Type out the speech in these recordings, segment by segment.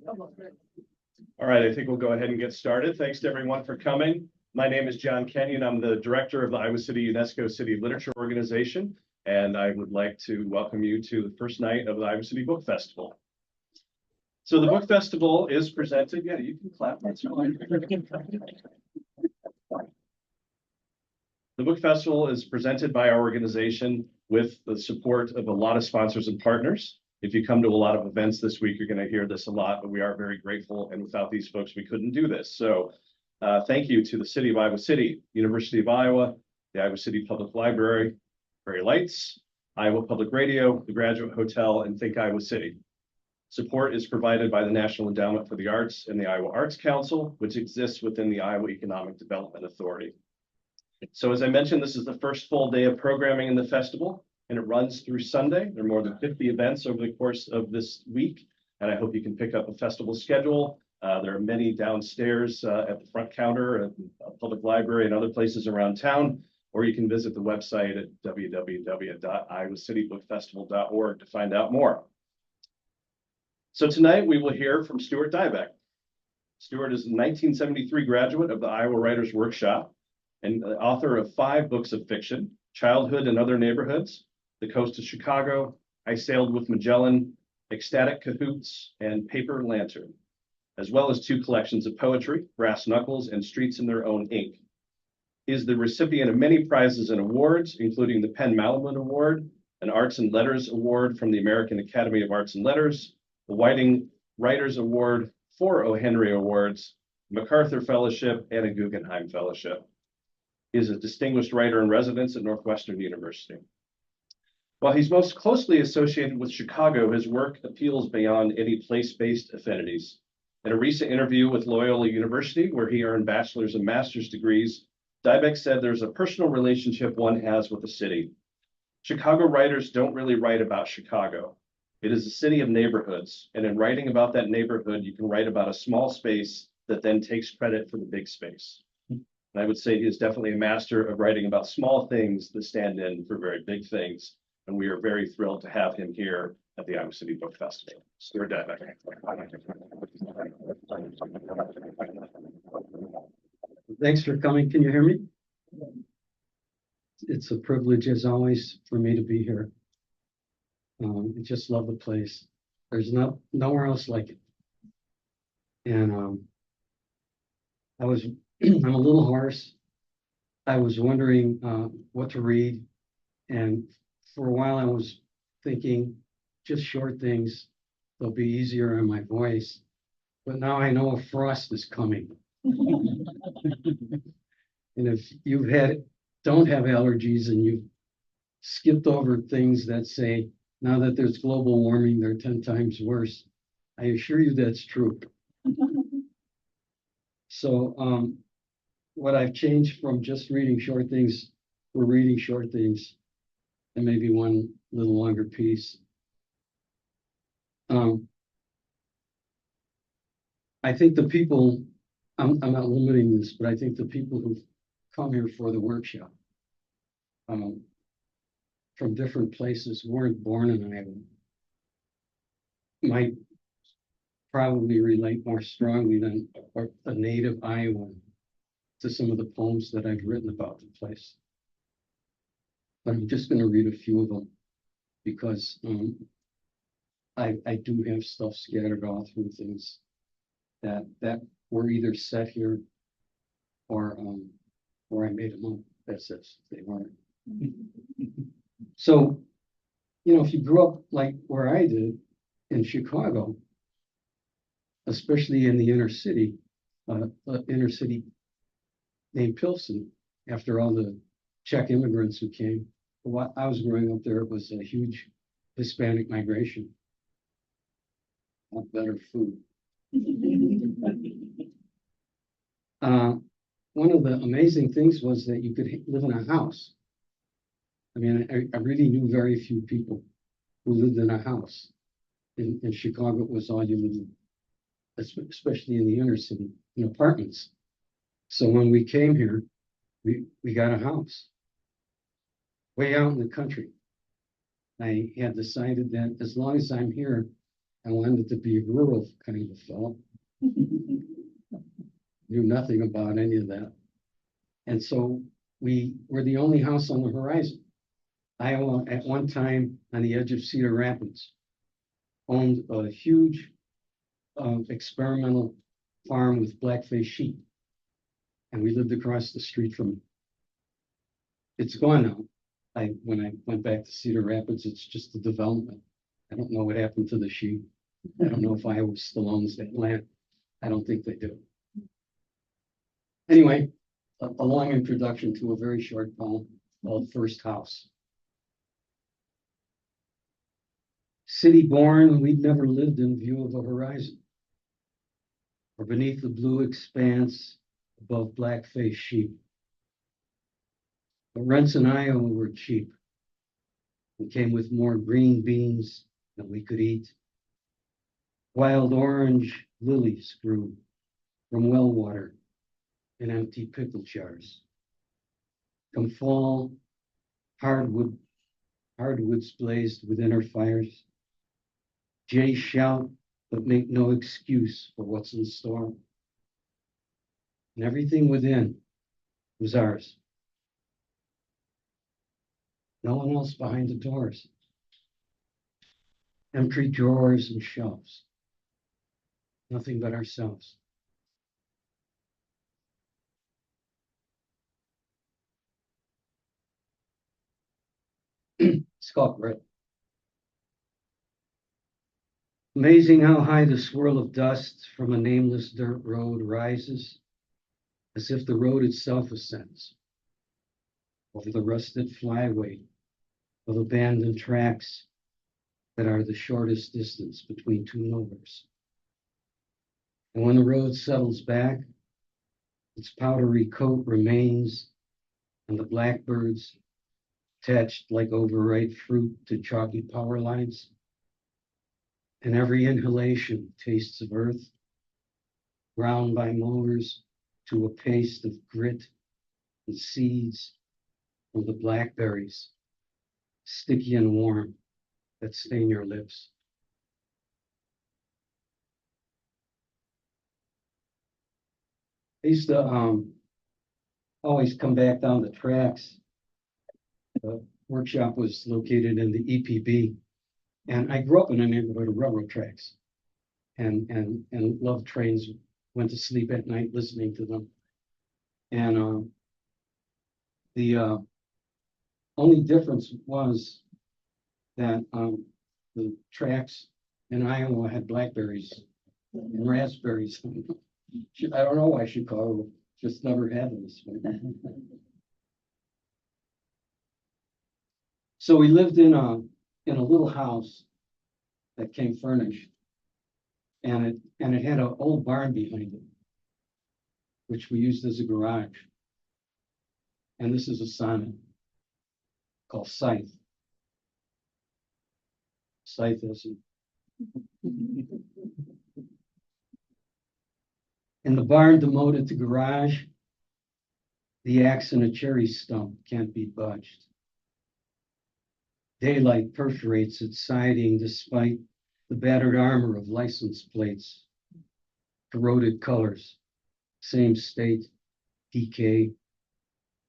All right, I think we'll go ahead and get started. Thanks to everyone for coming. My name is John Kenyon. I'm the director of the Iowa City UNESCO City Literature Organization, and I would like to welcome you to the first night of the Iowa City Book Festival. So the Book Festival is presented, yeah, you can clap, that's fine. The Book Festival is presented by our organization with the support of a lot of sponsors and partners. If you come to a lot of events this week, you're going to hear this a lot, but we are very grateful. And without these folks, we couldn't do this. So thank you to the City of Iowa City, University of Iowa, the Iowa City Public Library, Prairie Lights, Iowa Public Radio, the Graduate Hotel, and Think Iowa City. Support is provided by the National Endowment for the Arts and the Iowa Arts Council, which exists within the Iowa Economic Development Authority. So as I mentioned, this is the first full day of programming in the festival, and it runs through Sunday. There are more than 50 events over the course of this week, and I hope you can pick up a festival schedule. There are many downstairs at the front counter at the public library and other places around town, or you can visit the website at www.iowocitybookfestival.org to find out more. So tonight we will hear from Stuart Dybek. Stuart is a 1973 graduate of the Iowa Writers Workshop and the author of 5 books of fiction: Childhood and Other Neighborhoods, The Coast of Chicago, I Sailed with Magellan, Ecstatic Cahoots, and Paper Lantern, as well as 2 collections of poetry, Brass Knuckles and Streets in Their Own Ink. He is the recipient of many prizes and awards, including the Penn Malamud Award, an Arts and Letters Award from the American Academy of Arts and Letters, the Whiting Writers Award, 4 O. Henry Awards, MacArthur Fellowship, and a Guggenheim Fellowship. He is a distinguished writer in residence at Northwestern University. While he's most closely associated with Chicago, his work appeals beyond any place-based affinities. In a recent interview with Loyola University, where he earned bachelor's and master's degrees, Dybek said there's a personal relationship one has with the city. Chicago writers don't really write about Chicago. It is a city of neighborhoods, and in writing about that neighborhood, you can write about a small space that then takes credit for the big space. And I would say he is definitely a master of writing about small things that stand in for very big things. And we are very thrilled to have him here at the Iowa City Book Festival. Stuart Dybek. Thanks for coming. Can you hear me? It's a privilege, as always, for me to be here. I just love the place. There's nowhere else like it. And I'm a little hoarse. I was wondering what to read, and for a while I was thinking just short things. They'll be easier on my voice, but now I know a frost is coming. And if you don't have allergies and you've skipped over things that say, now that there's global warming, they're 10 times worse, I assure you that's true. So what I've changed from just reading short things, we're reading short things, and maybe one little longer piece. I think the people, I'm not limiting this, but I think the people who've come here for the workshop from different places weren't born in Iowa, might probably relate more strongly than a native Iowan to some of the poems that I've written about the place. But I'm just going to read a few of them because I do have stuff scattered all through things that were either set here or I made them up. That's it. They weren't. So, if you grew up like where I did in Chicago, especially in the inner city named Pilsen, after all the Czech immigrants who came. While I was growing up there, it was a huge Hispanic migration. Want better food. One of the amazing things was that you could live in a house. I mean, I really knew very few people who lived in a house. In Chicago, it was all you lived in, especially in the inner city, in apartments. So when we came here, we got a house way out in the country. I had decided that as long as I'm here, I wanted to be a rural kind of fellow. Knew nothing about any of that. And so we were the only house on the horizon. Iowa, at one time on the edge of Cedar Rapids, owned a huge experimental farm with blackface sheep. And we lived across the street from it. It's gone now. When I went back to Cedar Rapids, it's just a development. I don't know what happened to the sheep. I don't know if Iowa still owns that land. I don't think they do. Anyway, a long introduction to a very short poem called First House. City born, we'd never lived in view of a horizon, or beneath the blue expanse above black-faced sheep. But rents in Iowa were cheap and came with more green beans than we could eat. Wild orange lilies grew from well water in empty pickle jars. Come fall, hardwoods blazed within our fires. Jays shout, but make no excuse for what's in store. And everything within was ours. No one else behind the doors. Empty drawers and shelves. Nothing but ourselves. Scott Brett. Amazing how high the swirl of dust from a nameless dirt road rises, as if the road itself ascends over the rusted flyway of abandoned tracks that are the shortest distance between two nowheres. And when the road settles back, its powdery coat remains, and the blackbirds, attached like overripe fruit to chalky power lines, and every inhalation tastes of earth, ground by mowers to a paste of grit and seeds from the blackberries, sticky and warm, that stain your lips. I used to always come back down the tracks. The workshop was located in the EPB, and I grew up in a neighborhood of railroad tracks, and loved trains. Went to sleep at night listening to them, and the only difference was that the tracks in Iowa had blackberries and raspberries. I don't know why Chicago just never had this. So we lived in a little house that came furnished, and it had an old barn behind it, which we used as a garage. And this is a sonnet called Scythe. Scythe is in the barn demoted to garage, the axe and a cherry stump can't be budged. Daylight perforates its siding despite the battered armor of license plates, corroded colors, same state, decay.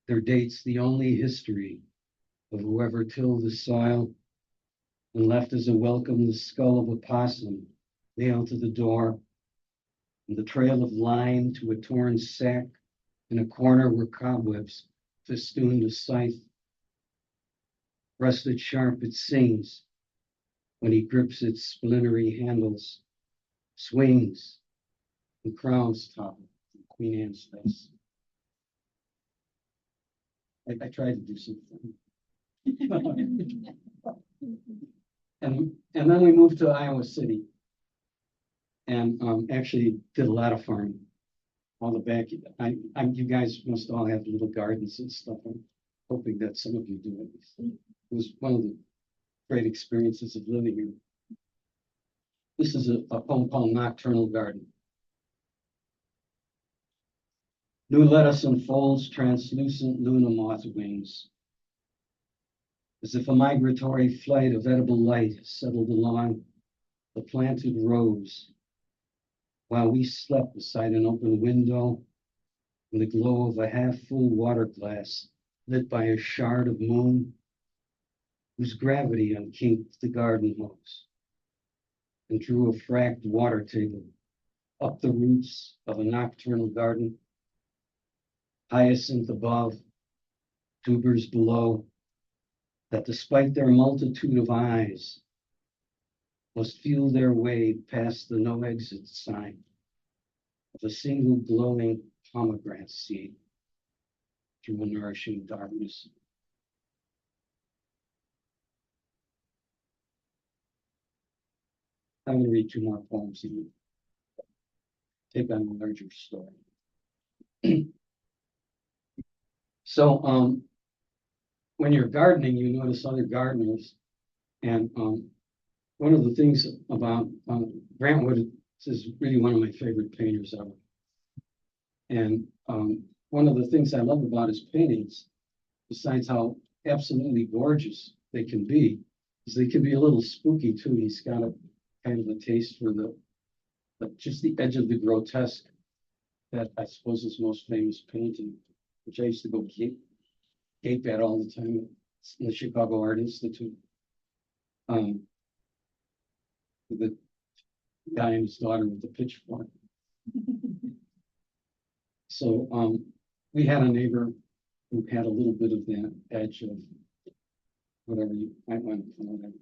Their date's the only history of whoever tilled the soil and left as a welcome the skull of a possum nailed to the door, and the trail of lime to a torn sack in a corner where cobwebs festooned a scythe. Rusted sharp it sings when he grips its splintery handles, swings and crowns top Queen Anne's face. I tried to do something. And then we moved to Iowa City, and actually did a lot of farming. On the back, you guys must all have little gardens and stuff. I'm hoping that some of you do it. It was one of the great experiences of living here. This is a poem called Nocturnal Garden. New lettuce unfolds translucent Luna moth wings, as if a migratory flight of edible light settled along the planted rose, while we slept beside an open window in the glow of a half-full water glass lit by a shard of moon whose gravity unkinked the garden hose and drew a fracked water table up the roots of a nocturnal garden, hyacinth above, tubers below, that despite their multitude of eyes must feel their way past the no exit sign of a single glowing pomegranate seed through a nourishing darkness. I'm going to read two more poems and take on a larger story. So, when you're gardening, you notice other gardeners, and one of the things about Grant Wood is really one of my favorite painters ever. And one of the things I love about his paintings, besides how absolutely gorgeous they can be, is they can be a little spooky too. He's got a kind of a taste for just the edge of the grotesque that I suppose is most famous painting, which I used to go gape at all the time in the Chicago Art Institute. With the guy and his daughter with the pitchfork. So we had a neighbor who had a little bit of that edge of whatever you might want to call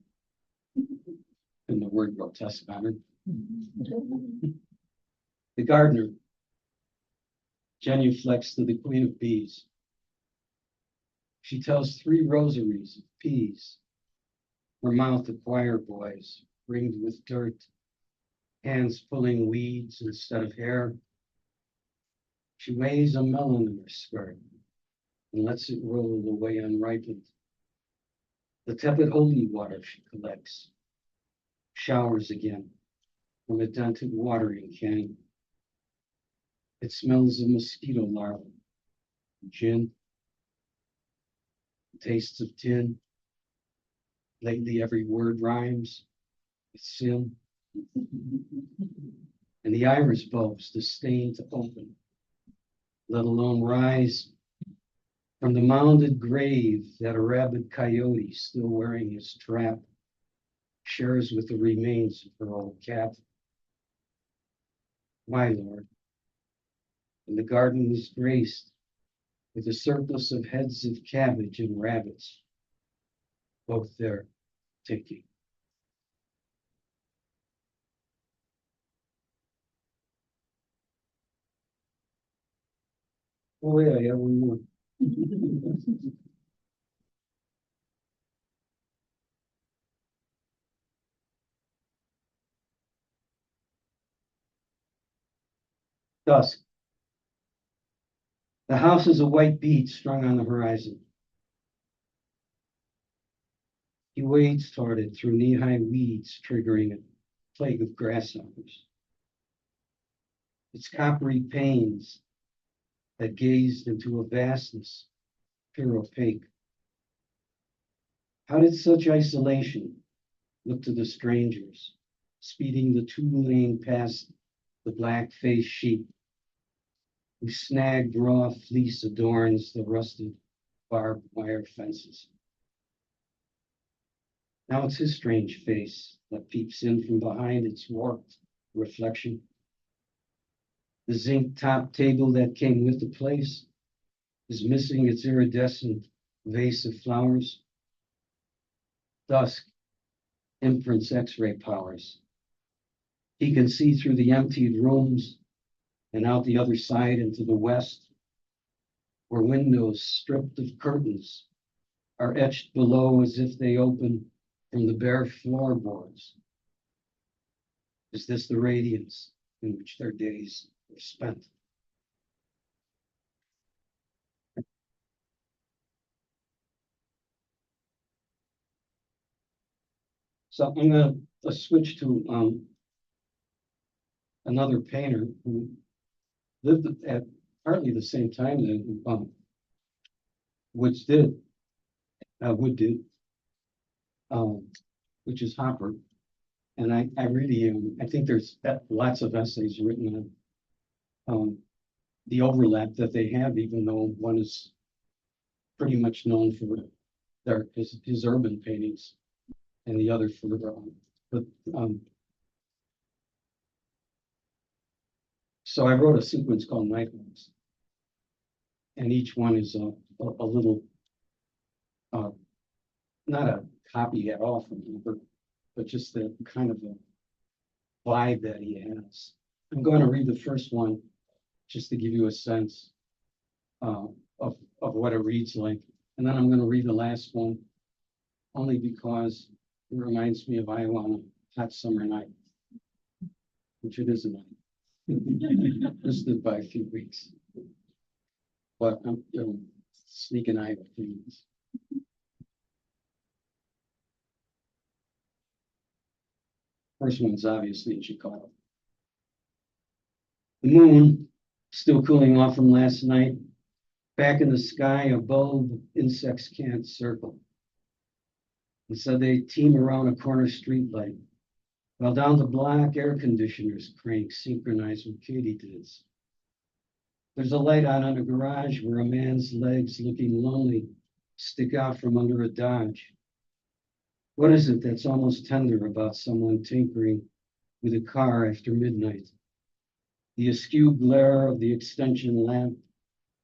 it, in the word grotesque matter. The gardener, genuflects to the queen of bees. She tells 3 rosaries of peas, her mouth a choir boy's, ringed with dirt, hands pulling weeds instead of hair. She weighs a melon in her skirt and lets it roll away unripened. The tepid holy water she collects, showers again from a dented watering can. It smells of mosquito larvae, gin, tastes of tin. Lately every word rhymes with sin. And the iris bulbs disdain to open, let alone rise from the mounded grave that a rabid coyote, still wearing his trap, shares with the remains of her old cat. My lord, and the garden was graced with a surplus of heads of cabbage and rabbits, both there taking. Oh yeah, one more. Dusk. The house is a white bead strung on the horizon. He wades toward it through knee-high weeds, triggering a plague of grasshoppers. Its coppery panes that gazed into a vastness, pure opaque. How did such isolation look to the strangers, speeding the 2-lane past the black-faced sheep, whose snagged raw fleece adorns the rusted barbed wire fences? Now it's his strange face that peeps in from behind its warped reflection. The zinc top table that came with the place is missing its iridescent vase of flowers. Dusk imprints X-ray powers. He can see through the emptied rooms and out the other side into the west, where windows stripped of curtains are etched below as if they open from the bare floorboards. Is this the radiance in which their days were spent? So I'm going to switch to another painter who lived at partly the same time that Wood did, which is Hopper. And I really, I think there's lots of essays written on the overlap that they have, even though one is pretty much known for his urban paintings and the other for, but, so I wrote a sequence called Nighthawks. And each one is a little, not a copy at all from him, but just the kind of a vibe that he has. I'm going to read the first one just to give you a sense of what it reads like. And then I'm going to read the last one only because it reminds me of Iowa on a hot summer night, which it is a night. Listed by a few weeks. But I'm sneaking Iowa things. First one's obviously in Chicago. The moon, still cooling off from last night, back in the sky above, insects can't circle. And so they team around a corner street light, while down the block air conditioners crank, synchronized with katydids. There's a light on in a garage where a man's legs, looking lonely, stick out from under a Dodge. What is it that's almost tender about someone tinkering with a car after midnight? The askew glare of the extension lamp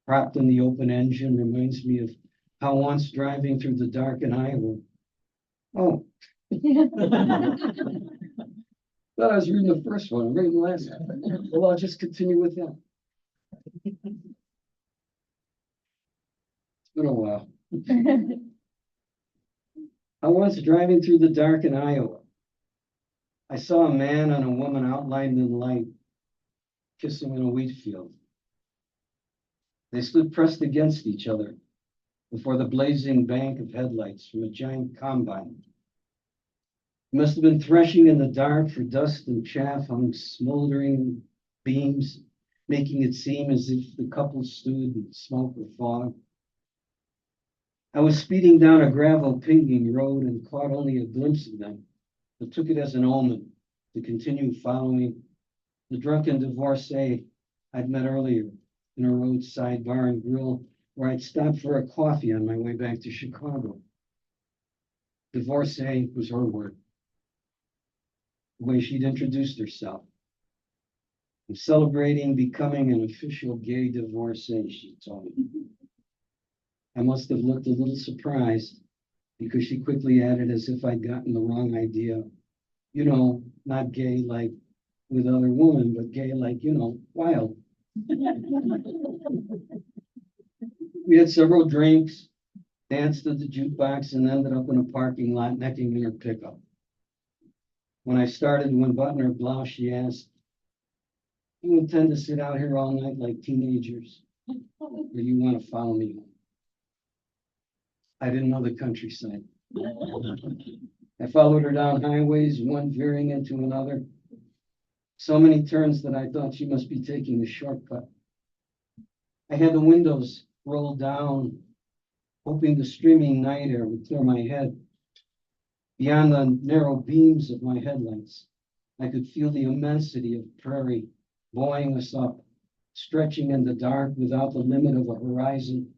propped in the open engine reminds me of how once driving through the dark in Iowa. Oh. Thought I was reading the first one. I'm reading the last one. Well, I'll just continue with that. It's been a while. I was driving through the dark in Iowa. I saw a man and a woman outlined in light, kissing in a wheat field. They stood pressed against each other before the blazing bank of headlights from a giant combine. It must have been threshing in the dark, for dust and chaff hung smoldering beams, making it seem as if the couple stood in smoke or fog. I was speeding down a gravel pinging road and caught only a glimpse of them, but took it as an omen to continue following the drunken divorcee I'd met earlier in a roadside bar and grill where I'd stopped for a coffee on my way back to Chicago. Divorcee was her word, the way she'd introduced herself. I'm celebrating becoming an official gay divorcee, she told me. I must have looked a little surprised because she quickly added, as if I'd gotten the wrong idea, you know, not gay like with other women, but gay like, you know, wild. We had several drinks, danced at the jukebox, and ended up in a parking lot necking in her pickup. When I started to unbutton her blouse, she asked, "You intend to sit out here all night like teenagers, or do you want to follow me home?" I didn't know the countryside. I followed her down highways, one veering into another. So many turns that I thought she must be taking a shortcut. I had the windows rolled down, hoping the streaming night air would clear my head. Beyond the narrow beams of my headlights, I could feel the immensity of Prairie buoying us up, stretching in the dark without the limit of a horizon.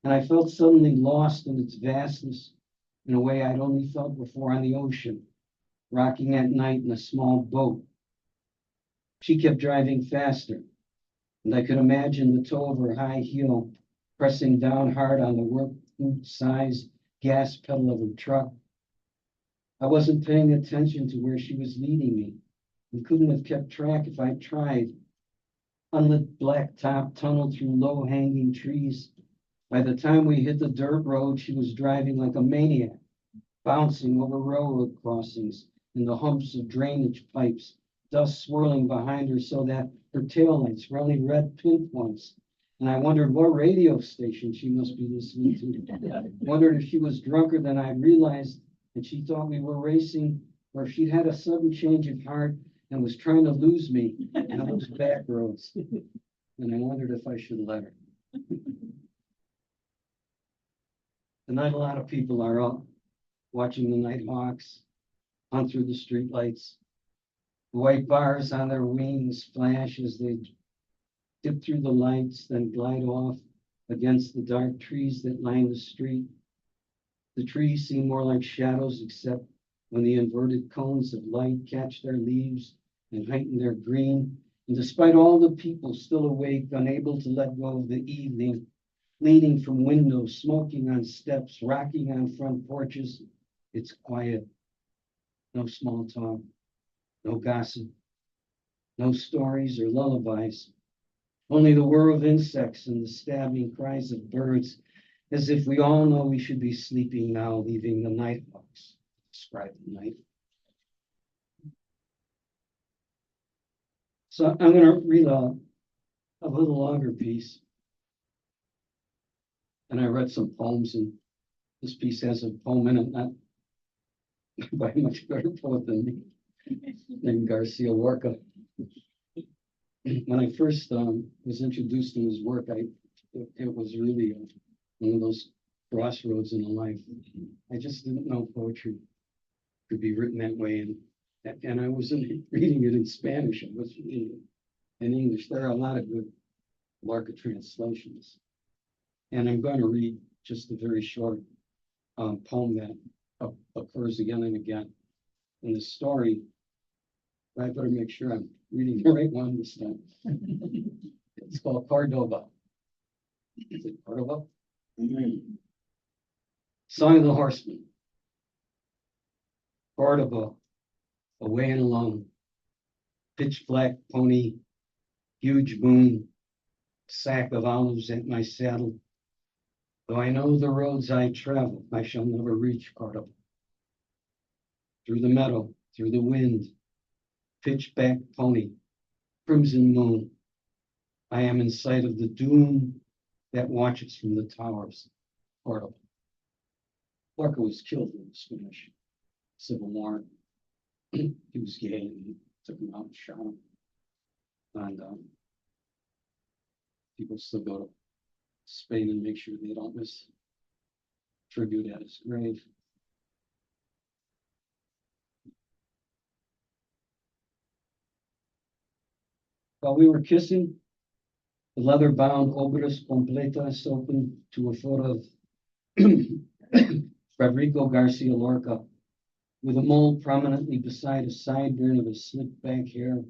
And I felt suddenly lost in its vastness in a way I'd only felt before on the ocean, rocking at night in a small boat. She kept driving faster, and I could imagine the toe of her high heel pressing down hard on the work boot-sized gas pedal of her truck. I wasn't paying attention to where she was leading me and couldn't have kept track if I'd tried. Unlit blacktop tunnel through low-hanging trees. By the time we hit the dirt road, she was driving like a maniac, bouncing over railroad crossings in the humps of drainage pipes, dust swirling behind her so that her taillights were only red pinpoints. And I wondered what radio station she must be listening to. Wondered if she was drunker than I realized and she thought we were racing, or if she'd had a sudden change of heart and was trying to lose me on those back roads. And I wondered if I should let her. Tonight, a lot of people are up watching the Nighthawks, on through the streetlights. The white bars on their wings flash as they dip through the lights, then glide off against the dark trees that line the street. The trees seem more like shadows, except when the inverted cones of light catch their leaves and heighten their green. And despite all the people still awake, unable to let go of the evening, leaning from windows, smoking on steps, rocking on front porches, it's quiet. No small talk, no gossip, no stories or lullabies. Only the whir of insects and the stabbing cries of birds, as if we all know we should be sleeping now, leaving the nighthawks to describe the night. So I'm going to read a little longer piece. And I read some poems, and this piece has a poem in it, not by a much better poet than me, named Garcia Lorca. When I first was introduced to his work, it was really one of those crossroads in life. I just didn't know poetry could be written that way, and I wasn't reading it in Spanish. I was reading it in English. There are a lot of good Lorca translations, and I'm going to read just a very short poem that occurs again and again in the story. I better make sure I'm reading the right one this time. It's called Cordova. Is it Cordova? Mm-hmm. Song of the Horseman. Cordova, away and alone. Pitch black pony, huge moon, sack of olives at my saddle. Though I know the roads I travel, I shall never reach Cordova. Through the meadow, through the wind, pitchback pony, crimson moon. I am in sight of the doom that watches from the towers. Cordova. Lorca was killed in the Spanish Civil War. He was gay, and he took him out and shot him. And people still go to Spain and make sure they don't miss tribute at his grave. While we were kissing, the leather-bound Obras Completas opened to a photo of Federico Garcia Lorca, with a mole prominently beside a sideburn of his slicked back hair.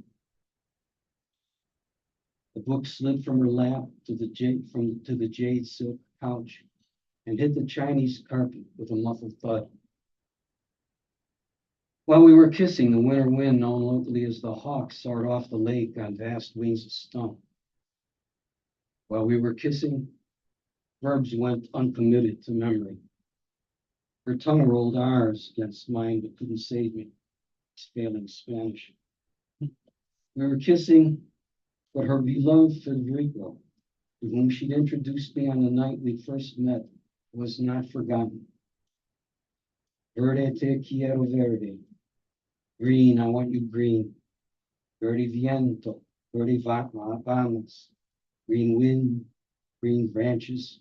The book slid from her lap to the jade silk couch and hit the Chinese carpet with a muffled thud. While we were kissing, the winter wind, known locally as the hawk, soared off the lake on vast wings of stone. While we were kissing, verbs went uncommitted to memory. Her tongue rolled R's against mine, but couldn't save me. It's failing Spanish. We were kissing, but her beloved Federico, to whom she'd introduced me on the night we first met, was not forgotten. Verde te quiero verde. Green, I want you green. Verde viento, verde vamos. Green wind, green branches,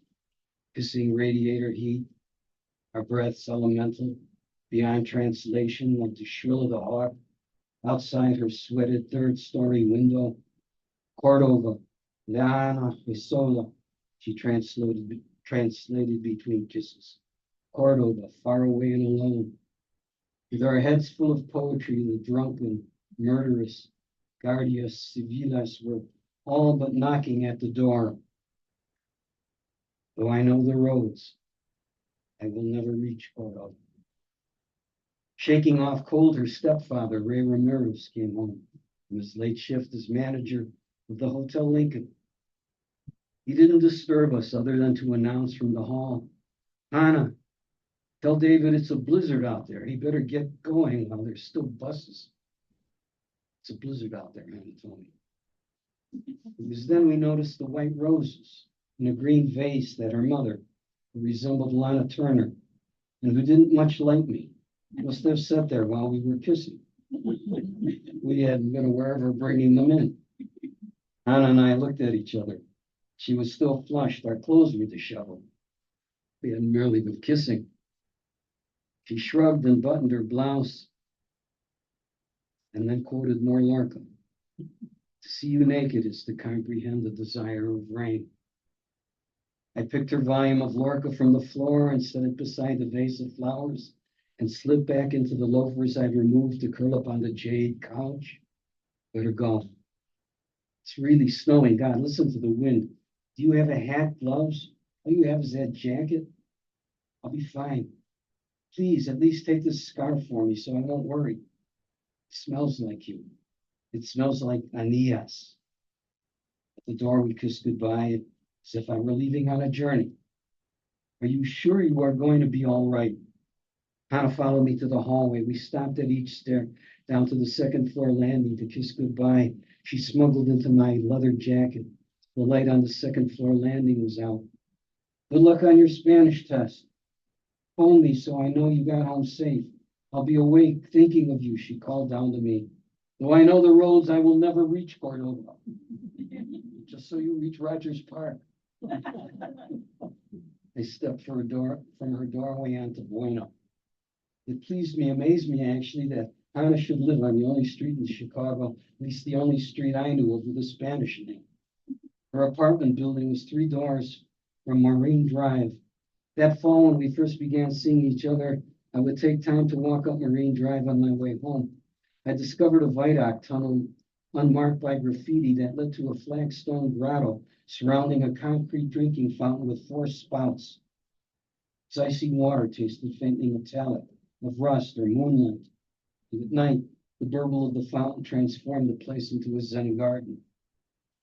hissing radiator heat. Our breaths elemental, beyond translation, like the shrill of the hawk outside her sweated third-story window. Cordova, Leana Isola, she translated between kisses. Cordova, far away and alone. With our heads full of poetry, the drunken, murderous, guardias civiles were all but knocking at the door. Though I know the roads, I will never reach Cordova. Shaking off cold, her stepfather, Ray Ramirez, came home from his late shift as manager of the Hotel Lincoln. He didn't disturb us other than to announce from the hall, Hannah, tell David it's a blizzard out there. He better get going while there's still buses. It's a blizzard out there, Hannah told me. It was then we noticed the white roses in a green vase that her mother, who resembled Lana Turner, and who didn't much like me, must have sat there while we were kissing. We hadn't been aware of her bringing them in. Anna and I looked at each other. She was still flushed. Our clothes were disheveled. We had merely been kissing. She shrugged and buttoned her blouse, and then quoted more Lorca. To see you naked is to comprehend the desire of rain. I picked her volume of Lorca from the floor and set it beside the vase of flowers and slipped back into the loafers I'd removed to curl up on the jade couch. Let her go. It's really snowing. God, listen to the wind. Do you have a hat, gloves? All you have is that jacket? I'll be fine. Please, at least take this scarf for me so I won't worry. It smells like you. It smells like Aeneas. At the door, we kissed goodbye as if I were leaving on a journey. Are you sure you are going to be all right? Hannah followed me to the hallway. We stopped at each stair down to the second floor landing to kiss goodbye. She smuggled into my leather jacket. The light on the second floor landing was out. Good luck on your Spanish test. Phone me so I know you got home safe. I'll be awake thinking of you, she called down to me. Though I know the roads, I will never reach Cordova. Just so you reach Rogers Park. I stepped from her doorway onto Bueno. It pleased me, amazed me actually, that Hannah should live on the only street in Chicago, at least the only street I knew of with a Spanish name. Her apartment building was 3 doors from Marine Drive. That fall, when we first began seeing each other, I would take time to walk up Marine Drive on my way home. I discovered a viaduct tunnel unmarked by graffiti that led to a flagstone grotto surrounding a concrete drinking fountain with 4 spouts. Its icy water tasted faintly metallic, of rust or moonlight. And at night, the burble of the fountain transformed the place into a Zen garden.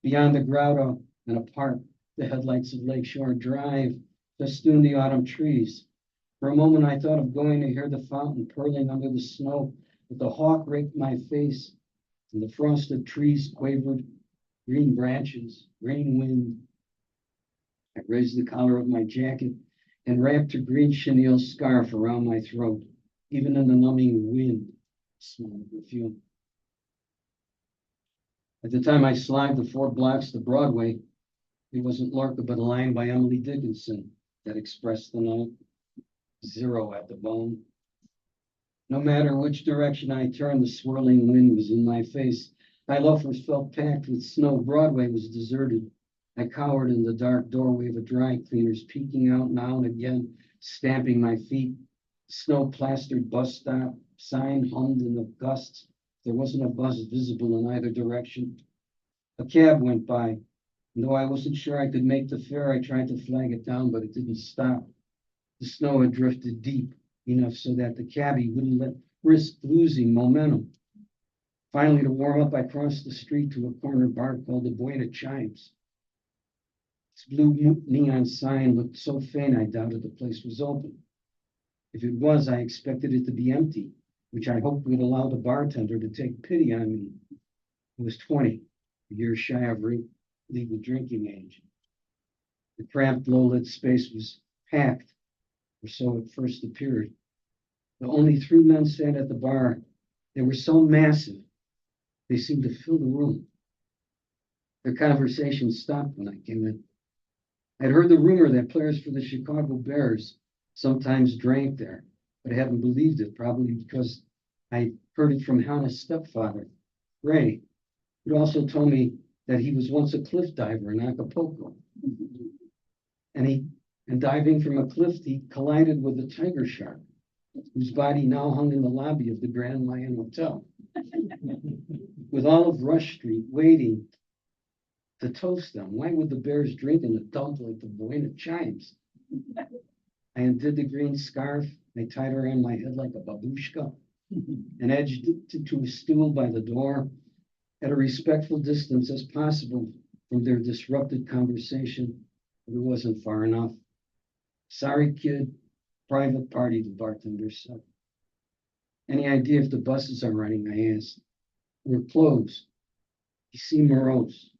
Beyond the grotto and apart, the headlights of Lakeshore Drive festooned the autumn trees. For a moment, I thought of going to hear the fountain purling under the snow, but the hawk raked my face, and the frosted trees quavered, green branches, green wind. I raised the collar of my jacket and wrapped a green chenille scarf around my throat. Even in the numbing wind, smelled of perfume. At the time I slogged the 4 blocks to Broadway, it wasn't Lorca, but a line by Emily Dickinson that expressed the night. 0 at the bone. No matter which direction I turned, the swirling wind was in my face. My loafers felt packed with snow. Broadway was deserted. I cowered in the dark doorway of a dry cleaner's, peeking out now and again, stamping my feet. Snow-plastered bus stop, sign hummed in the gusts. There wasn't a bus visible in either direction. A cab went by, and though I wasn't sure I could make the fare, I tried to flag it down, but it didn't stop. The snow had drifted deep enough so that the cabbie wouldn't risk losing momentum. Finally, to warm up, I crossed the street to a corner bar called the Buena Chimes. Its blue neon sign looked so faint I doubted the place was open. If it was, I expected it to be empty, which I hoped would allow the bartender to take pity on me. I was 20, a year shy of legal drinking age. The cramped, low-lit space was packed, or so it first appeared. The only 3 men sat at the bar. They were so massive, they seemed to fill the room. Their conversation stopped when I came in. I'd heard the rumor that players for the Chicago Bears sometimes drank there, but I hadn't believed it, probably because I heard it from Hannah's stepfather, Ray, who also told me that he was once a cliff diver in Acapulco. And diving from a cliff, he collided with a tiger shark, whose body now hung in the lobby of the Grand Lion Hotel. With all of Rush Street waiting to toast them, why would the Bears drink an adult like the Buena Chimes? I undid the green scarf. I tied her on my head like a babushka and edged it to a stool by the door at a respectful distance as possible from their disrupted conversation, but it wasn't far enough. Sorry, kid. Private party, the bartender said. Any idea if the buses are running? I asked. We're closed. He seemed morose.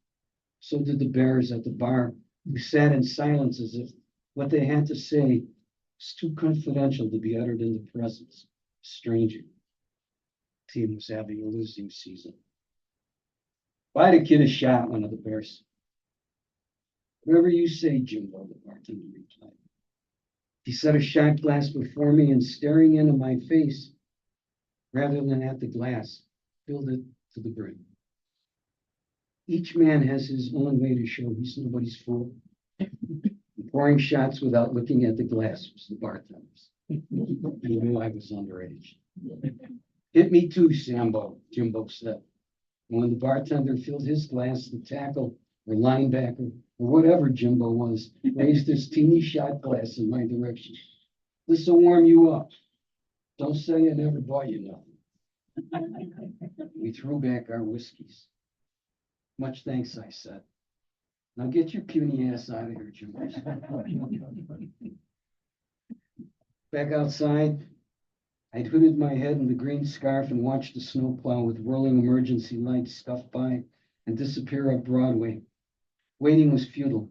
So did the bears at the bar, who sat in silence as if what they had to say was too confidential to be uttered in the presence of a stranger. The team was having a losing season. Buy the kid a shot, one of the bears. Whatever you say, Jimbo, the bartender replied. He set a shot glass before me and staring into my face rather than at the glass. filled it to the brim. Each man has his own way to show he's nobody's fool. Pouring shots without looking at the glass was the bartenders. He knew I was underage. Hit me too, Sambo, Jimbo said. And when the bartender filled his glass, the tackle or linebacker or whatever Jimbo was raised his teeny shot glass in my direction. This'll warm you up. Don't say I never bought you nothing. We threw back our whiskeys. Much thanks, I said. Now get your puny ass out of here, Jimbo. Back outside, I'd hooded my head in the green scarf and watched the snowplow with rolling emergency lights scuff by and disappear up Broadway. Waiting was futile.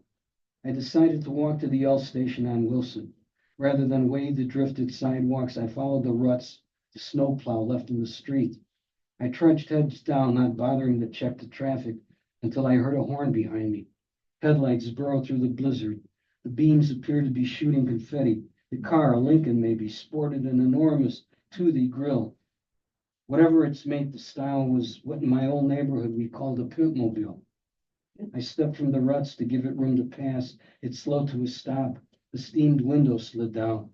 I decided to walk to the L station on Wilson. Rather than wade the drifted sidewalks, I followed the ruts the snowplow left in the street. I trudged heads down, not bothering to check the traffic, until I heard a horn behind me. Headlights burrowed through the blizzard. The beams appeared to be shooting confetti. The car, a Lincoln maybe, sported an enormous toothy grill. Whatever its mate, the style was what in my old neighborhood we called a pimpmobile. I stepped from the ruts to give it room to pass. It slowed to a stop. The steamed window slid down.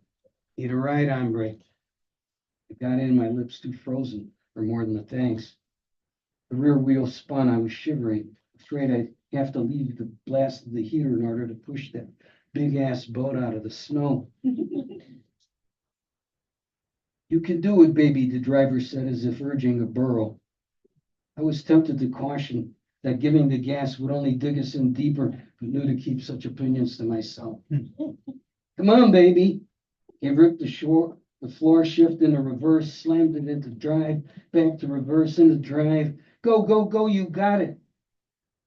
Need a ride, hombre? I got in, my lips too frozen for more than a thanks. The rear wheel spun. I was shivering, afraid I'd have to leave the blast of the heater in order to push that big-ass boat out of the snow. You can do it, baby, the driver said as if urging a burro. I was tempted to caution that giving the gas would only dig us in deeper, but knew to keep such opinions to myself. Come on, baby. He ripped the floor shift into reverse, slammed it into drive, back to reverse into drive. Go, go, go, you got it.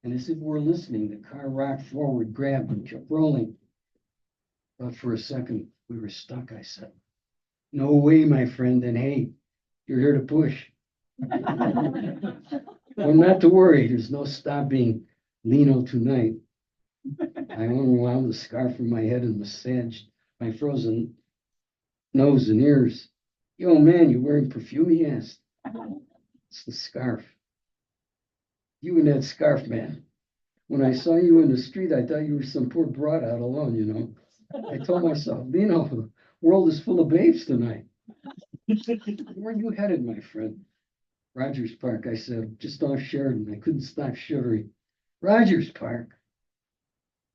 And as if we're listening, the car rocked forward, grabbed, and kept rolling. But for a second, we were stuck, I said. No way, my friend, and hey, you're here to push. Well, not to worry, there's no stopping Lino tonight. I unwound the scarf from my head and massaged my frozen nose and ears. Yo, man, you wearing perfume? He asked. It's the scarf. You and that scarf, man. When I saw you in the street, I thought you were some poor broad out alone, you know. I told myself, Lino, the world is full of babes tonight. Where are you headed, my friend? Rogers Park, I said, just off Sheridan. I couldn't stop shivering. Rogers Park?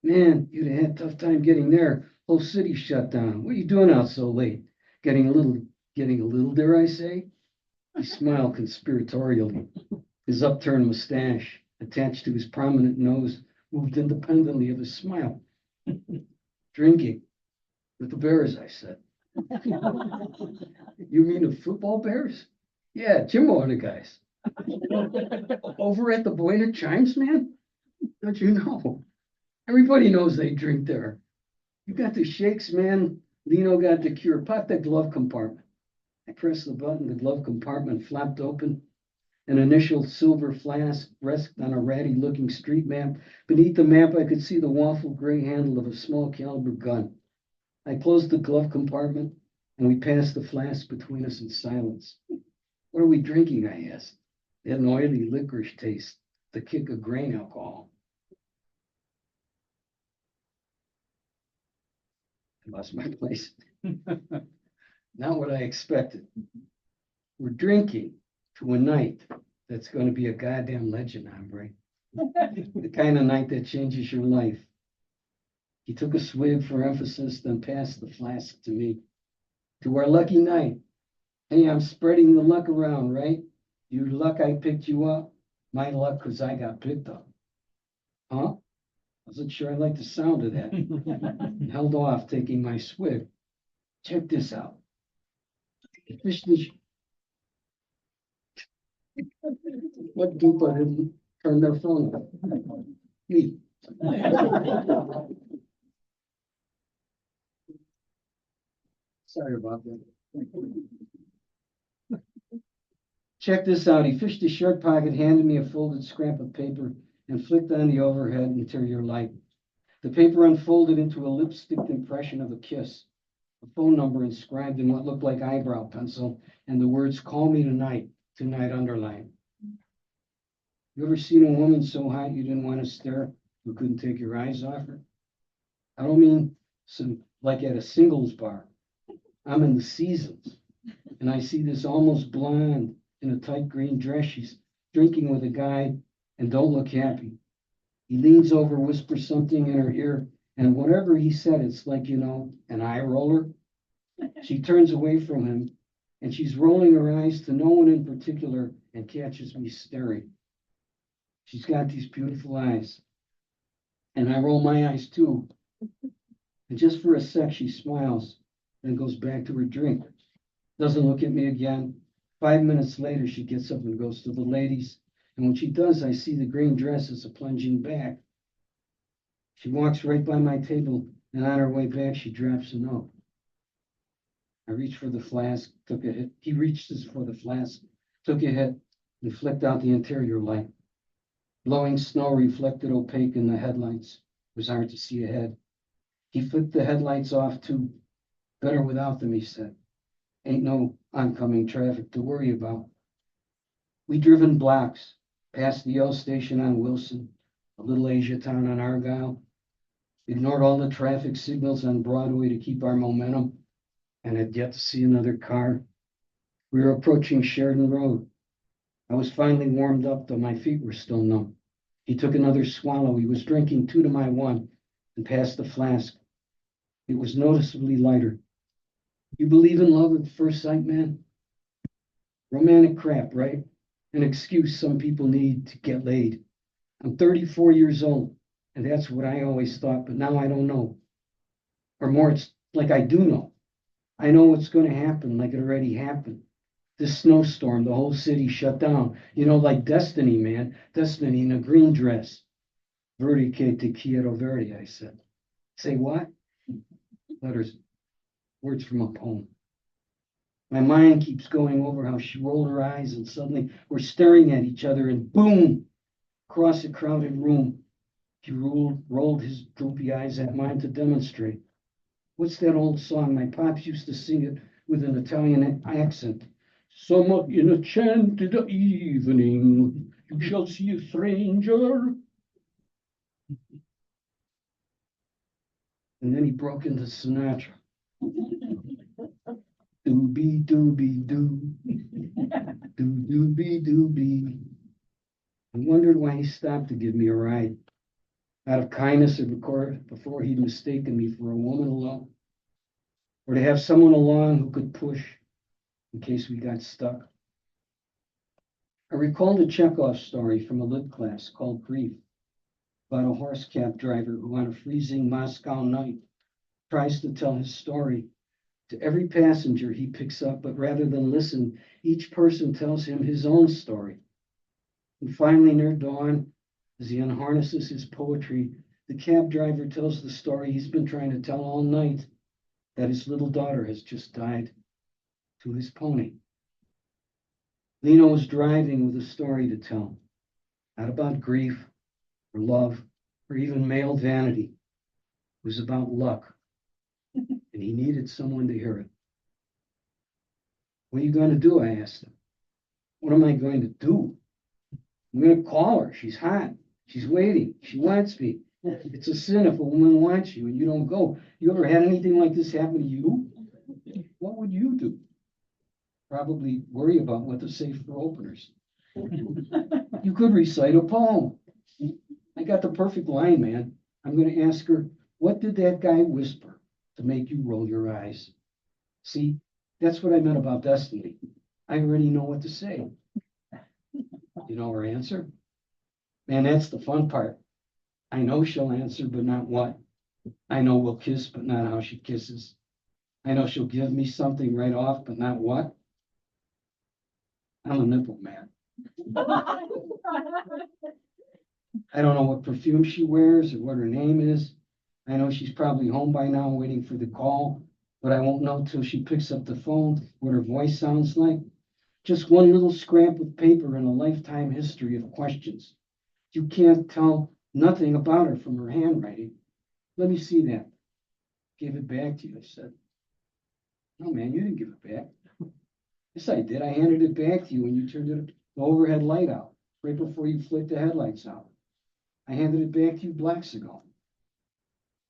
Man, you'd have had a tough time getting there. Whole city shut down. What are you doing out so late? Getting a little, dare I say? He smiled conspiratorially. His upturned mustache, attached to his prominent nose, moved independently of his smile. Drinking with the Bears, I said. You mean the football Bears? Yeah, Jimbo and the guys. Over at the Buena Chimes, man? Don't you know? Everybody knows they drink there. You got the shakes, man. Lino got the cure. Pop that glove compartment. I pressed the button. The glove compartment flopped open. An initial silver flask rested on a ratty-looking street map. Beneath the map, I could see the waffle gray handle of a small caliber gun. I closed the glove compartment, and we passed the flask between us in silence. What are we drinking? I asked. It had an oily licorice taste, the kick of grain alcohol. I lost my place. Not what I expected. We're drinking to a night that's going to be a goddamn legend, hombre. The kind of night that changes your life. He took a swig for emphasis, then passed the flask to me. To our lucky night. Hey, I'm spreading the luck around, right? Your luck I picked you up. My luck because I got picked up. Huh? Wasn't sure I liked the sound of that. Held off taking my swig. Check this out. What duper didn't turn their phone off? Me. Sorry about that. Check this out. He fished his shirt pocket, handed me a folded scrap of paper, and flicked on the overhead interior light. The paper unfolded into a lipstick impression of a kiss, a phone number inscribed in what looked like eyebrow pencil, and the words, "Call me tonight," underlined. You ever seen a woman so hot you didn't want to stare, you couldn't take your eyes off her? I don't mean some like at a singles bar. I'm in the Seasons, and I see this almost blonde in a tight green dress. She's drinking with a guy and don't look happy. He leans over, whispers something in her ear, and whatever he said, it's like, an eye roller. She turns away from him, and she's rolling her eyes to no one in particular and catches me staring. She's got these beautiful eyes, and I roll my eyes too. And just for a sec, she smiles, then goes back to her drink. Doesn't look at me again. 5 minutes later, she gets up and goes to the ladies. And when she does, I see the green dress is a plunging back. She walks right by my table, and on her way back, she drops a note. I reached for the flask, took a hit. He reaches for the flask, took a hit, and flicked out the interior light. Blowing snow reflected opaque in the headlights. It was hard to see ahead. He flipped the headlights off too. Better without them, he said. Ain't no oncoming traffic to worry about. We driven blocks past the L station on Wilson, a little Asia town on Argyle, ignored all the traffic signals on Broadway to keep our momentum, and had yet to see another car. We were approaching Sheridan Road. I was finally warmed up, though my feet were still numb. He took another swallow. He was drinking 2 to my 1 and passed the flask. It was noticeably lighter. You believe in love at first sight, man? Romantic crap, right? An excuse some people need to get laid. I'm 34 years old, and that's what I always thought, but now I don't know. Or more, it's like I do know. I know what's going to happen, like it already happened. This snowstorm, the whole city shut down. Like destiny, man. Destiny in a green dress. Verde que te quiero verde, I said. Say what? Letters, words from a poem. My mind keeps going over how she rolled her eyes and suddenly we're staring at each other and boom, across a crowded room. He rolled his droopy eyes at mine to demonstrate. What's that old song? My pops used to sing it with an Italian accent. Summer in a enchanted evening, you shall see a stranger. And then he broke into Sinatra. Doobie doobie doo, doo doobie doobie. I wondered why he stopped to give me a ride. Out of kindness or before he'd mistaken me for a woman alone. Or to have someone along who could push in case we got stuck. I recalled a Chekhov story from a lit class called Grief, about a horse cab driver who on a freezing Moscow night tries to tell his story to every passenger he picks up, but rather than listen, each person tells him his own story. And finally, near dawn, as he unharnesses his poetry, the cab driver tells the story he's been trying to tell all night, that his little daughter has just died to his pony. Lena was driving with a story to tell, not about grief or love or even male vanity. It was about luck, and he needed someone to hear it. What are you going to do? I asked him. What am I going to do? I'm going to call her. She's hot. She's waiting. She wants me. It's a sin if a woman wants you and you don't go. You ever had anything like this happen to you? What would you do? Probably worry about what to say for openers. You could recite a poem. I got the perfect line, man. I'm going to ask her, what did that guy whisper to make you roll your eyes? See, that's what I meant about destiny. I already know what to say. You know her answer? Man, that's the fun part. I know she'll answer, but not what. I know we'll kiss, but not how she kisses. I know she'll give me something right off, but not what. I'm a nipple man. I don't know what perfume she wears or what her name is. I know she's probably home by now waiting for the call, but I won't know till she picks up the phone what her voice sounds like. Just one little scrap of paper and a lifetime history of questions. You can't tell nothing about her from her handwriting. Let me see that. Gave it back to you, I said. No, man, you didn't give it back. Yes, I did. I handed it back to you when you turned the overhead light out. right before you flicked the headlights out. I handed it back to you blocks ago.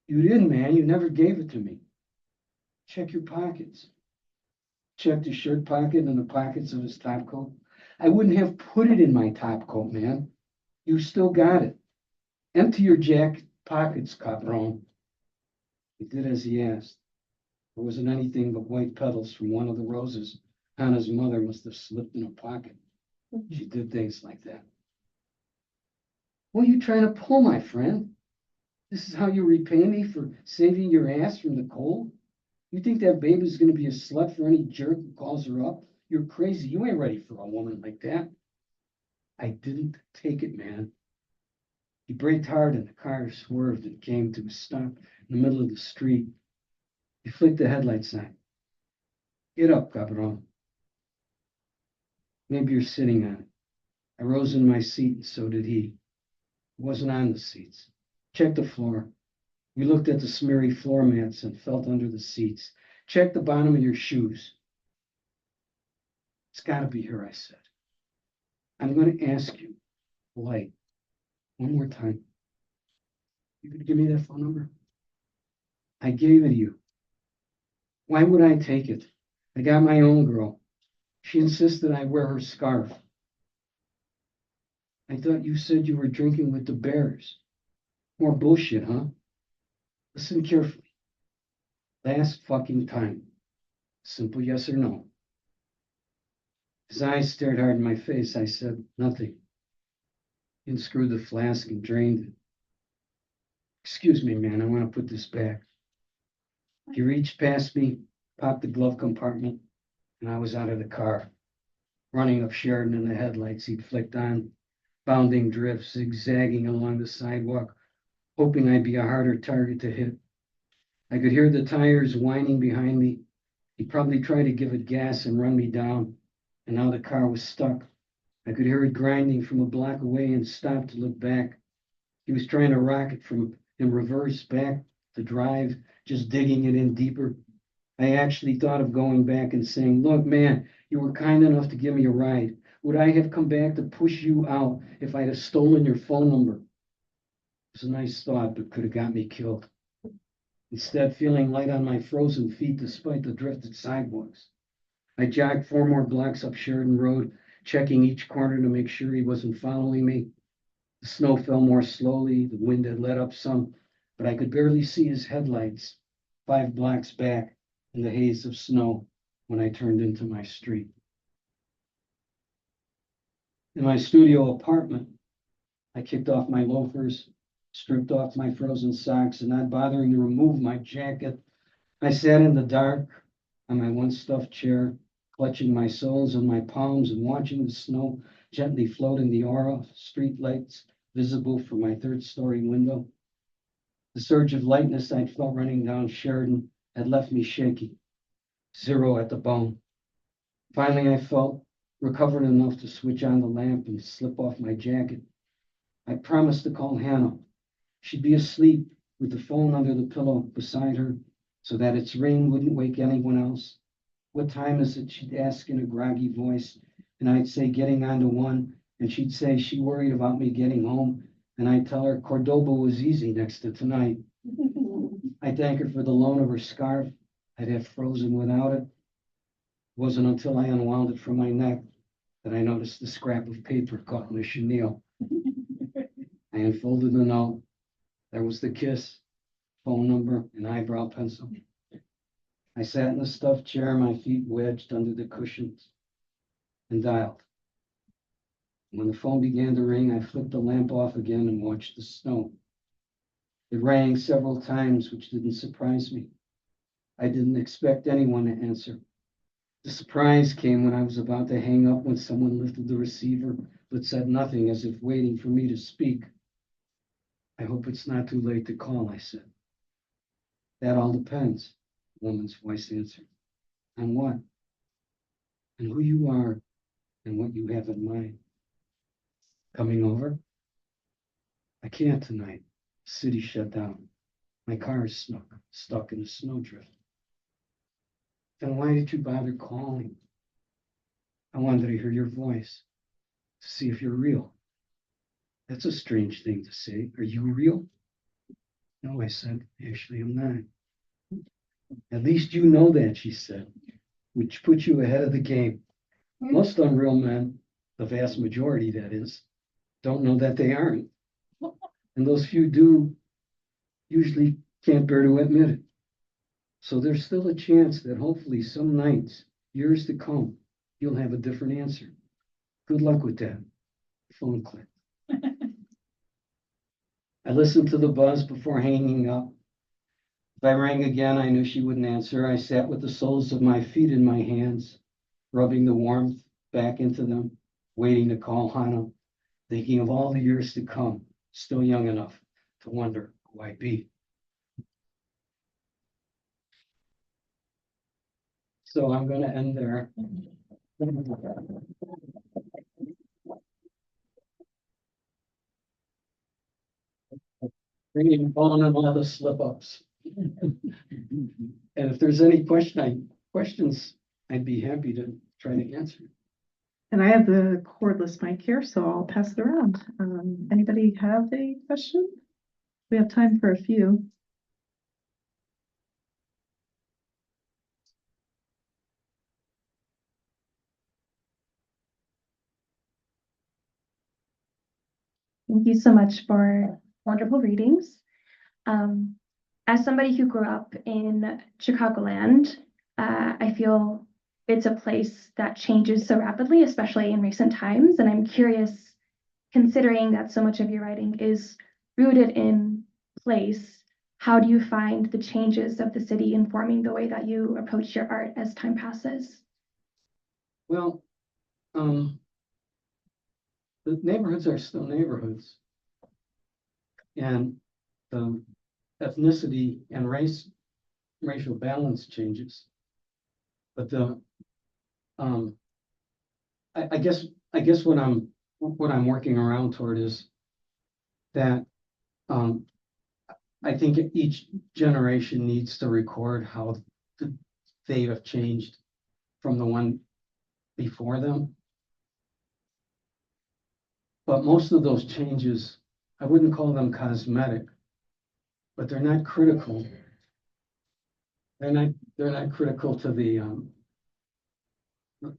You didn't, man. You never gave it to me. Check your pockets. Checked his shirt pocket and the pockets of his top coat. I wouldn't have put it in my top coat, man. You still got it. Empty your jacket pockets, Cabron. He did as he asked. There wasn't anything but white petals from one of the roses Hannah's mother must have slipped in her pocket. She did things like that. What are you trying to pull, my friend? This is how you repay me for saving your ass from the cold? You think that babe is going to be a slut for any jerk who calls her up? You're crazy. You ain't ready for a woman like that. I didn't take it, man. He braked hard and the car swerved and came to a stop in the middle of the street. He flicked the headlights on. Get up, Cabron. Maybe you're sitting on it. I rose in my seat and so did he. It wasn't on the seats. Checked the floor. We looked at the smeary floor mats and felt under the seats. Check the bottom of your shoes. It's got to be her, I said. I'm going to ask you, polite, one more time. You could give me that phone number? I gave it to you. Why would I take it? I got my own girl. She insisted I wear her scarf. I thought you said you were drinking with the Bears. More bullshit, huh? Listen carefully. Last fucking time. Simple yes or no. His eyes stared hard in my face. I said nothing. He unscrewed the flask and drained it. Excuse me, man, I want to put this back. He reached past me, popped the glove compartment, and I was out of the car, running up Sheridan in the headlights he'd flicked on, bounding drifts, zigzagging along the sidewalk, hoping I'd be a harder target to hit. I could hear the tires whining behind me. He probably tried to give it gas and run me down, and now the car was stuck. I could hear it grinding from a block away and stopped to look back. He was trying to rock it from in reverse back to drive, just digging it in deeper. I actually thought of going back and saying, look, man, you were kind enough to give me a ride. Would I have come back to push you out if I'd have stolen your phone number? It was a nice thought, but could have got me killed. Instead, feeling light on my frozen feet despite the drifted sidewalks, I jogged 4 more blocks up Sheridan Road, checking each corner to make sure he wasn't following me. The snow fell more slowly, the wind had let up some, but I could barely see his headlights 5 blocks back in the haze of snow when I turned into my street. In my studio apartment, I kicked off my loafers, stripped off my frozen socks, and not bothering to remove my jacket, I sat in the dark on my once stuffed chair, clutching my soles in my palms and watching the snow gently float in the aura of street lights visible from my 3rd-story window. The surge of lightness I'd felt running down Sheridan had left me shaky, 0 at the bone. Finally, I felt recovered enough to switch on the lamp and slip off my jacket. I promised to call Hannah. She'd be asleep with the phone under the pillow beside her so that its ring wouldn't wake anyone else. What time is it? She'd ask in a groggy voice, and I'd say getting on to 1, and she'd say she worried about me getting home, and I'd tell her Cordoba was easy next to tonight. I'd thank her for the loan of her scarf. I'd have frozen without it. It wasn't until I unwound it from my neck that I noticed the scrap of paper caught in the chenille. I unfolded the note. There was the kiss, phone number, and eyebrow pencil. I sat in the stuffed chair, my feet wedged under the cushions, and dialed. When the phone began to ring, I flipped the lamp off again and watched the snow. It rang several times, which didn't surprise me. I didn't expect anyone to answer. The surprise came when I was about to hang up when someone lifted the receiver but said nothing, as if waiting for me to speak. I hope it's not too late to call, I said. That all depends, the woman's voice answered. On what? And who you are and what you have in mind. Coming over? I can't tonight. The city shut down. My car is stuck in a snowdrift. Then why did you bother calling? I wanted to hear your voice, to see if you're real. That's a strange thing to say. Are you real? No, I said, actually, I'm not. At least you know that, she said, which puts you ahead of the game. Most unreal men, the vast majority that is, don't know that they aren't. And those few do usually can't bear to admit it. So there's still a chance that hopefully some nights, years to come, you'll have a different answer. Good luck with that. Phone click. I listened to the buzz before hanging up. If I rang again, I knew she wouldn't answer. I sat with the soles of my feet in my hands, rubbing the warmth back into them, waiting to call Hannah, thinking of all the years to come, still young enough to wonder who I'd be. So I'm going to end there. Bringing on and all the slip ups. And if there's any questions, I'd be happy to try to answer. And I have the cordless mic here, so I'll pass it around. Anybody have a question? We have time for a few. Thank you so much for wonderful readings. As somebody who grew up in Chicagoland, I feel it's a place that changes so rapidly, especially in recent times. And I'm curious, considering that so much of your writing is rooted in place, how do you find the changes of the city informing the way that you approach your art as time passes? Well, the neighborhoods are still neighborhoods. And the ethnicity and racial balance changes. But I guess what I'm working around toward is that I think each generation needs to record how they have changed from the one before them. But most of those changes, I wouldn't call them cosmetic, but they're not critical. They're not critical to the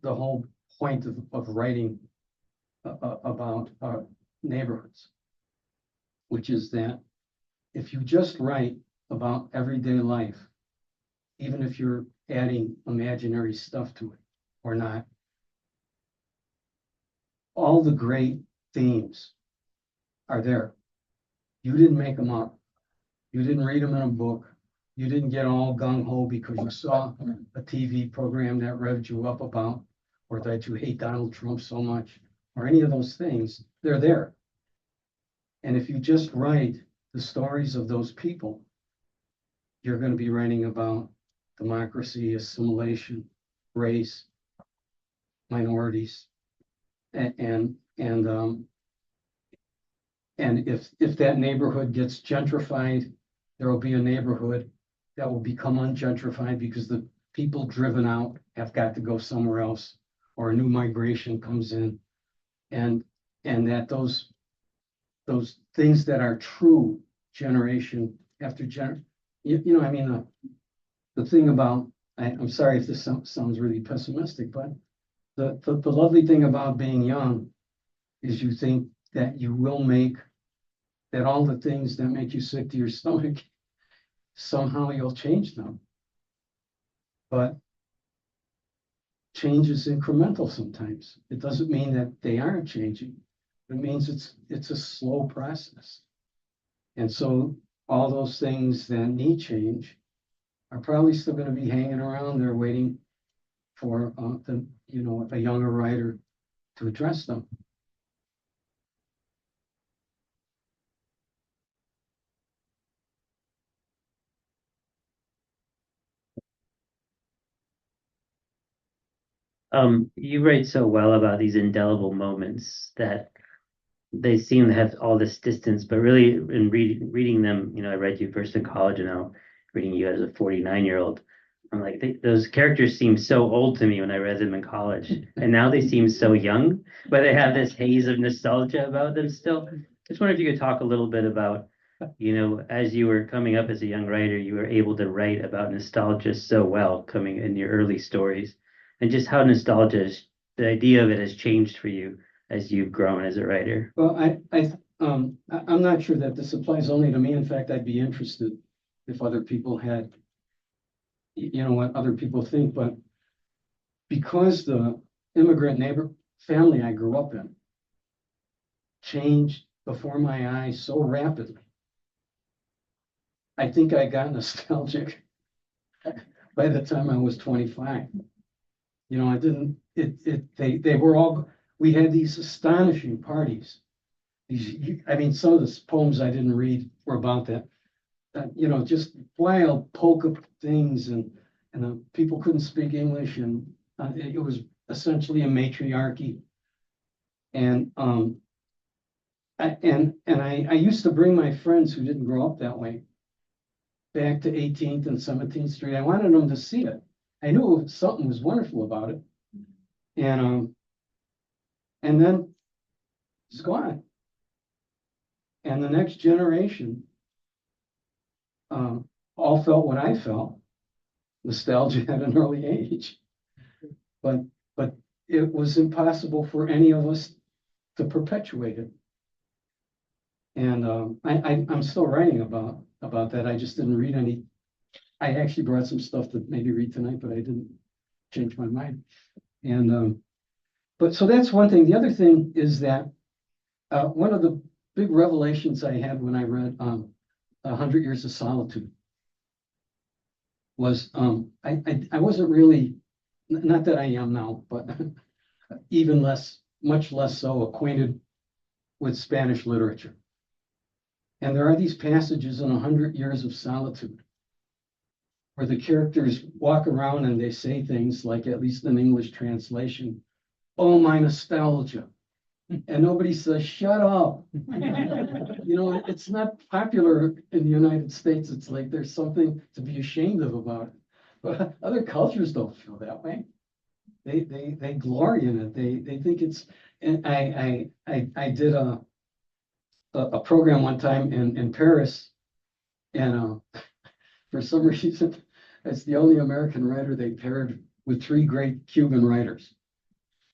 whole point of writing about neighborhoods, which is that if you just write about everyday life, even if you're adding imaginary stuff to it or not, all the great themes are there. You didn't make them up. You didn't read them in a book. You didn't get all gung-ho because you saw a TV program that revved you up about, or that you hate Donald Trump so much, or any of those things. They're there. And if you just write the stories of those people, you're going to be writing about democracy, assimilation, race, minorities, and if that neighborhood gets gentrified, there will be a neighborhood that will become ungentrified because the people driven out have got to go somewhere else, or a new migration comes in, and that those things that are true generation after generation, I mean, the thing about, I'm sorry if this sounds really pessimistic, but the lovely thing about being young is you think that you will make, that all the things that make you sick to your stomach, somehow you'll change them. But change is incremental sometimes. It doesn't mean that they aren't changing. It means it's a slow process. And so all those things that need change are probably still going to be hanging around there waiting for a younger writer to address them. You write so well about these indelible moments that they seem to have all this distance, but really in reading them, I read you first in college and now reading you as a 49-year-old. I'm like, those characters seem so old to me when I read them in college, and now they seem so young, but they have this haze of nostalgia about them still. Just wonder if you could talk a little bit about, as you were coming up as a young writer, you were able to write about nostalgia so well coming in your early stories, and just how the idea of it has changed for you as you've grown as a writer. Well, I'm not sure that this applies only to me. In fact, I'd be interested if other people had, what other people think, but because the immigrant family I grew up in changed before my eyes so rapidly, I think I got nostalgic by the time I was 25. I didn't, they were all, we had these astonishing parties. Some of the poems I didn't read were about that, just wild polka things, and people couldn't speak English, and it was essentially a matriarchy. And I used to bring my friends who didn't grow up that way back to 18th and 17th Street. I wanted them to see it. I knew something was wonderful about it. And then it's gone. And the next generation all felt what I felt, nostalgia at an early age. But it was impossible for any of us to perpetuate it. And I'm still writing about that. I just didn't read any. I actually brought some stuff to maybe read tonight, but I didn't change my mind. And but so that's one thing. The other thing is that one of the big revelations I had when I read 100 Years of Solitude was I wasn't really, not that I am now, but much less so acquainted with Spanish literature. And there are these passages in 100 Years of Solitude where the characters walk around and they say things like, at least in English translation, "Oh, my nostalgia." And nobody says, "Shut up." It's not popular in the United States. It's like there's something to be ashamed of about it. But other cultures don't feel that way. They glory in it. They think it's, and I did a program one time in Paris, and for some reason, it's the only American writer they paired with 3 great Cuban writers.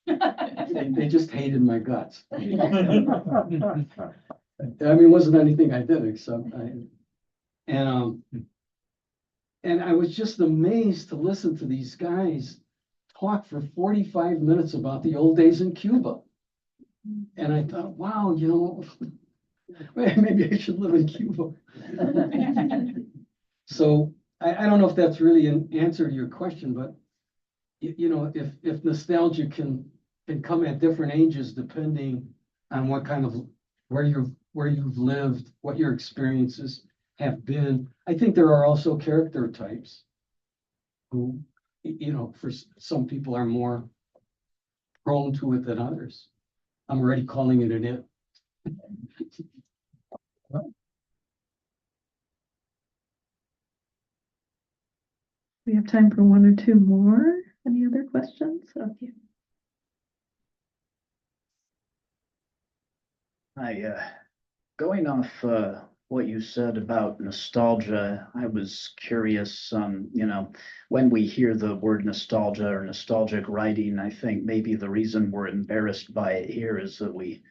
They just hated my guts. It wasn't anything I did except and I was just amazed to listen to these guys talk for 45 minutes about the old days in Cuba. And I thought, wow, maybe I should live in Cuba. So I don't know if that's really an answer to your question, but if nostalgia can come at different ages depending on what kind of where you've lived, what your experiences have been. I think there are also character types who, for some people are more prone to it than others. I'm already calling it an it. We have time for 1 or 2 more. Any other questions? Okay. Going off what you said about nostalgia, I was curious, when we hear the word nostalgia or nostalgic writing, I think maybe the reason we're embarrassed by it here is that we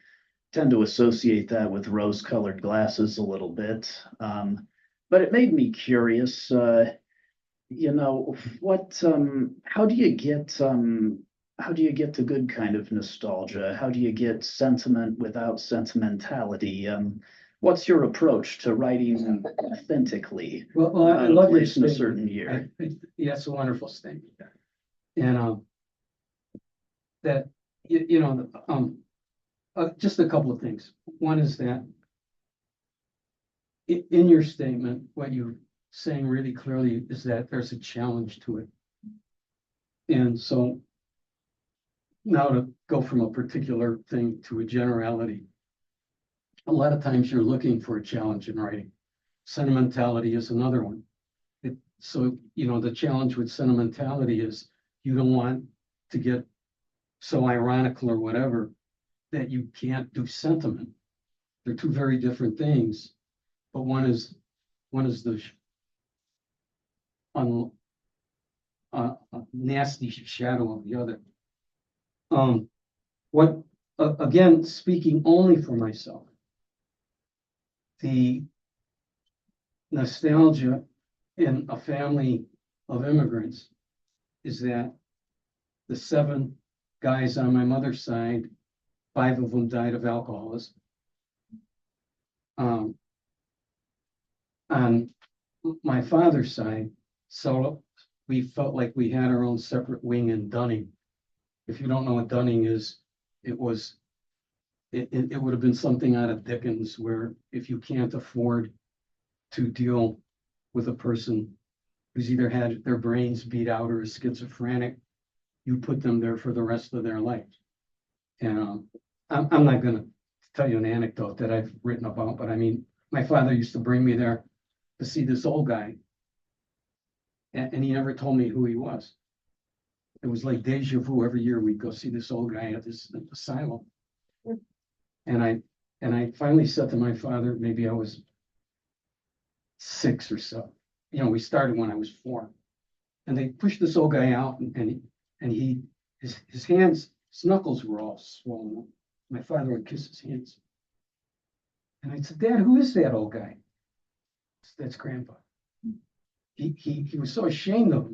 tend to associate that with rose-colored glasses a little bit. But it made me curious, how do you get the good kind of nostalgia? How do you get sentiment without sentimentality? What's your approach to writing authentically? Well, I love your place in a statement. certain year. Yeah, it's a wonderful statement. And that just a couple of things. One is that in your statement, what you're saying really clearly is that there's a challenge to it. And so now to go from a particular thing to a generality, a lot of times you're looking for a challenge in writing. Sentimentality is another one. So the challenge with sentimentality is you don't want to get so ironical or whatever that you can't do sentiment. They're two very different things, but one is the nasty shadow of the other. Again, speaking only for myself, the nostalgia in a family of immigrants is that the 7 guys on my mother's side, 5 of them died of alcoholism. On my father's side, so we felt like we had our own separate wing in Dunning. If you don't know what Dunning is, it would have been something out of Dickens, where if you can't afford to deal with a person who's either had their brains beat out or is schizophrenic, you put them there for the rest of their life. And I'm not going to tell you an anecdote that I've written about, but I mean, my father used to bring me there to see this old guy, and he never told me who he was. It was like deja vu. Every year we'd go see this old guy at this asylum. And I finally said to my father, maybe I was 6 or so. You know, we started when I was 4. And they pushed this old guy out, and his hands, his knuckles were all swollen up. My father would kiss his hands. And I said, Dad, who is that old guy? That's Grandpa. He was so ashamed of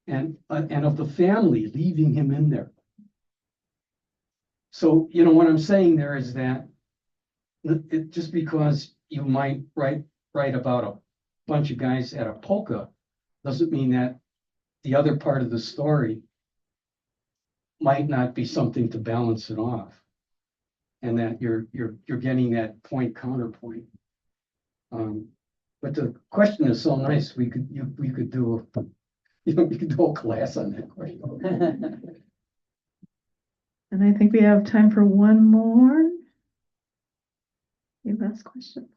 him and of the family leaving him in there. So, you know, what I'm saying there is that just because you might write about a bunch of guys at a polka doesn't mean that the other part of the story might not be something to balance it off, and that you're getting that point counterpoint. But the question is so nice. We could do a whole class on that question. And I think we have time for one more. Any last question?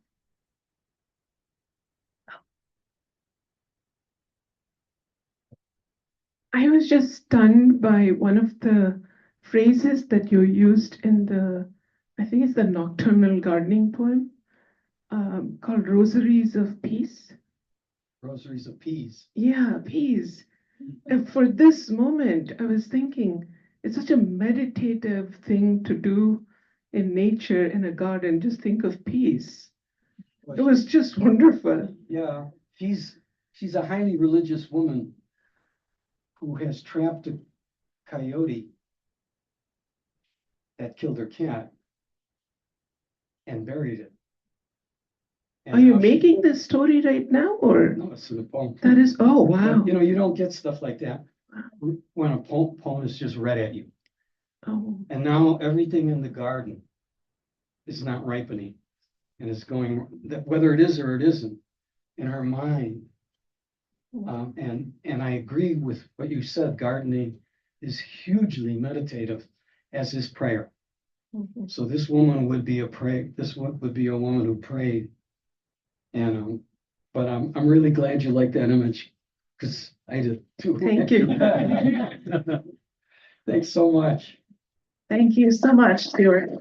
I was just stunned by one of the phrases that you used in I think it's the Nocturnal Gardening poem, called Rosaries of Peace. Rosaries of Peas. Yeah, peace. And for this moment, I was thinking it's such a meditative thing to do in nature, in a garden. Just think of peace. It was just wonderful. Yeah, she's a highly religious woman who has trapped a coyote that killed her cat and buried it. And Are you now making this story right now, or? No, it's in the poem. That is, oh, wow. But, you know, you don't get stuff like that when a poem is just read at you. Oh, And now everything in the garden is not ripening, and it's going, whether it is or it isn't, in our mind. And I agree with what you said. Gardening is hugely meditative, as is prayer. Mhm. So this woman would be would be a woman who prayed. And but I'm really glad you like that image, because I did too. thank you. Thanks so much. Thank you so much, Stuart.